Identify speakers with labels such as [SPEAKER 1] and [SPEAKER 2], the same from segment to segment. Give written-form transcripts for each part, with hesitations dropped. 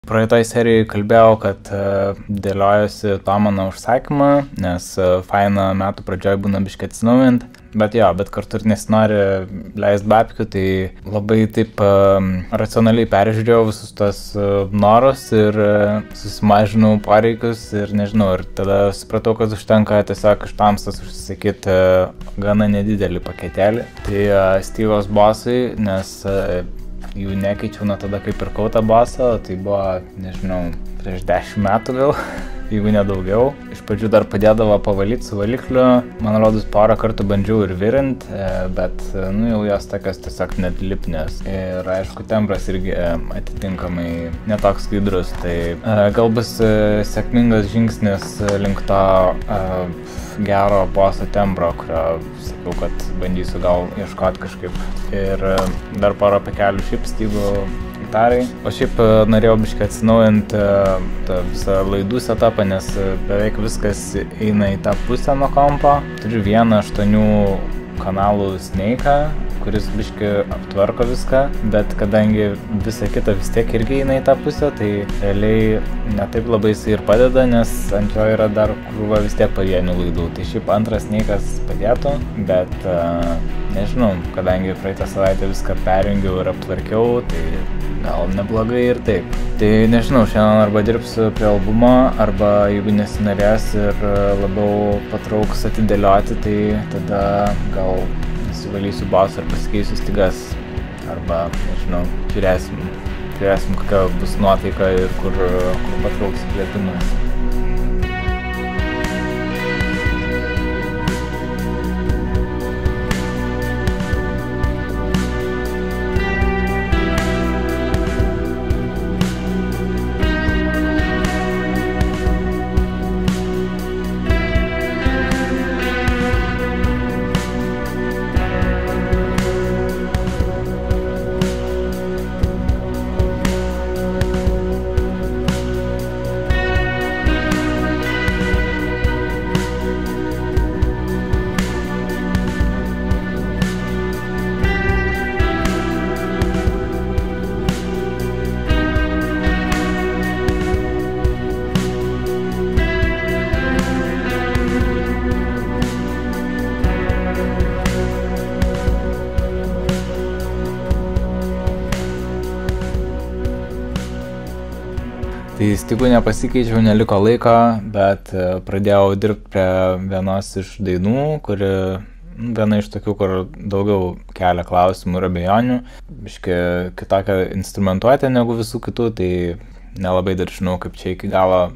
[SPEAKER 1] praeitoj serijai kalbėjau, kad dėliojasi to mano užsakymą, nes faina metų pradžioj būna biškai atsinaujint. Bet kartu ir nesinori leisti babkių, tai labai taip racionaliai peržiūrėjau visus tos norus ir susimažinau poreikius ir nežinau, ir tada supratau, kad užtenka tiesiog iš tamstos užsisakyti gana nedidelį paketėlį. Tai Steve'os Bossai, nes jų nekeičiau nuo tada, kai pirkau tą Bossą, tai buvo, nežinau, prieš 10 metų gal, jeigu nedaugiau. Iš pradžių dar padėdavo pavalyti su valikliu, man rodos porą kartų bandžiau ir virint, bet jau jos tokios tiesiog net lipnės. Ir aišku, tembras irgi atitinkamai netoks skaidrus, tai gal bus sėkmingas žingsnis link to gero Bosso tembro, kurio sakiau, kad bandysiu gal ieškoti kažkaip. Ir dar porą pakelių šiaip Steve'ų gitarai. O šiaip norėjau biškai atsinaujinti tą visą laidų setupą, nes beveik viskas eina į tą pusę nuo kompo. Turiu vieną 8 kanalų Snake'ą, kuris biškai aptvarko viską, bet kadangi visa kita vis tiek irgi eina į tą pusę, tai realiai netaip labai jisai ir padeda, nes ant jo yra dar krūva vis tiek pavienių laidų. Tai šiaip antras Snake'as padėtų, bet nežinau, kadangi praeitą savaitę viską perjungiau ir aptvarkiau, tai gal neblogai ir taip. Tai nežinau, šiandien arba dirbsiu prie albumo, arba jeigu nesinorės ir labiau patrauks atidėlioti, tai tada gal nusivalysiu Bossą ir pasikeisiu stygas. Arba, nežinau, žiūrėsim kokia bus nuotaika ir kur patrauks įkvėpimas. Tai stygų nepasikeičiau, neliko laiko, bet pradėjau dirbti prie vienos iš dainų, kuri viena iš tokių, kur daugiau kelia klausimų ir abejonių. Biškai kitokia instrumentuotė negu visų kitų, tai nelabai dar žinau, kaip čia iki galo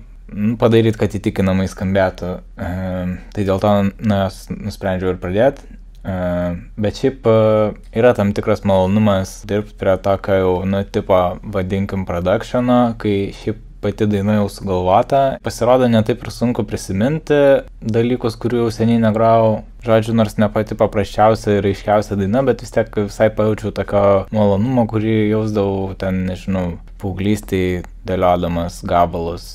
[SPEAKER 1] padaryti, kad įtikinamai skambėtų. Tai dėl to nusprendžiau ir pradėti. Bet šiaip yra tam tikras malonumas dirbti prie tokio jau, tipo, vadinkim, productiono, kai šiaip pati daina jau sugalvota. Pasirodo, ne taip ir sunku prisiminti dalykus, kurių jau seniai negrojau. Žodžiu, nors ne pati paprasčiausia ir aiškiausia daina, bet vis tiek visai pajaučiau tokio malonumo, kurį jausdavau ten, nežinau, paauglystėj dėliodamas gabalus.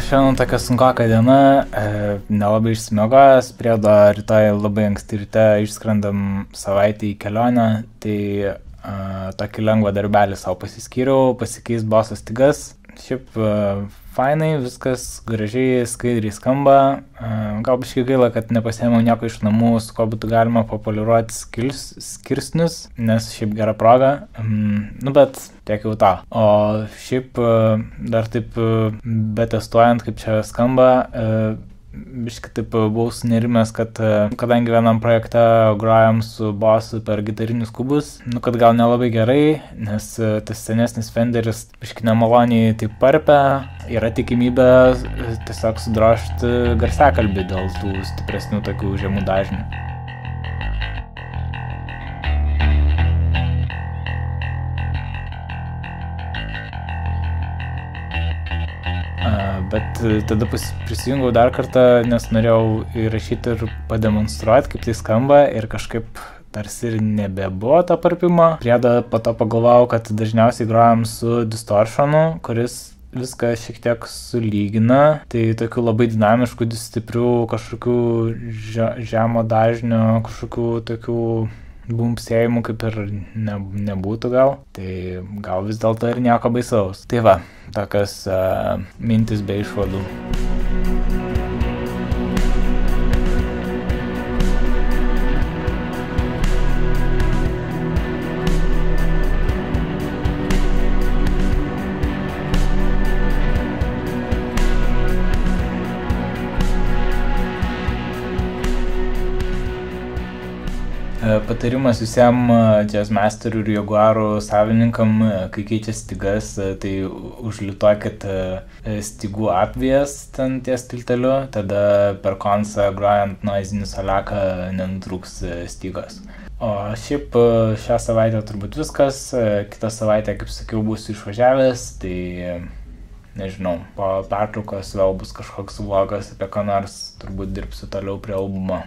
[SPEAKER 1] Šiandien tokia sunkoka diena, nelabai išsimiegojęs, priedo rytoj labai anksti ryte išskrendam savaitę į kelionę, tai tokį lengvą darbelį savo pasiskyriau, pasikeis Bosso stygas. Šiaip fainai, viskas gražiai, skaidriai skamba. Gal biškai gaila, kad nepasiėmiau nieko iš namų, su ko būtų galima papoliruoti skirsnius, nes šiaip gera proga. Bet tiek jau tą. O šiaip dar taip betestuojant, kaip čia skamba, biškai taip buvau sunerimęs, kad kadangi vienam projekte grojam su Bossu per gitarinius kubus, kad gal nelabai gerai, nes tas senesnis Fenderis biškai nemaloniai taip parpia, yra tikimybė tiesiog sudrožti garsiakalbį dėl tų stipresnių tokių žemų dažnių. tada prisijungiau dar kartą, nes norėjau įrašyti ir pademonstruoti, kaip tai skamba ir kažkaip tarsi ir nebebuvo to parpimo. Priedą po to pagalvojau, kad dažniausiai grojam su distortionu, kuris viską šiek tiek sulygina. Tai tokių labai dinamiškų, stiprių, kažkokių žemo dažnio, kažkokių tokių bumpsėjimų kaip ir nebūtų gal. Tai gal vis dėlto ir nieko baisaus. Tai va, tokios mintis be išvadų. Patarimas visiems jazzmasterių ir jaguarų savininkam, kai keičia stygas, tai užliutuokit stygų apvijas ten ties tilteliu, tada per konsą grojant noizinį soliaką nenutrūks stygos. O šiaip šią savaitę turbūt viskas, kitą savaitę, kaip sakiau, būsiu išvažiavęs, tai nežinau, po pertraukos vėl bus kažkoks vlogas apie ką nors, turbūt dirbsiu toliau prie albumo.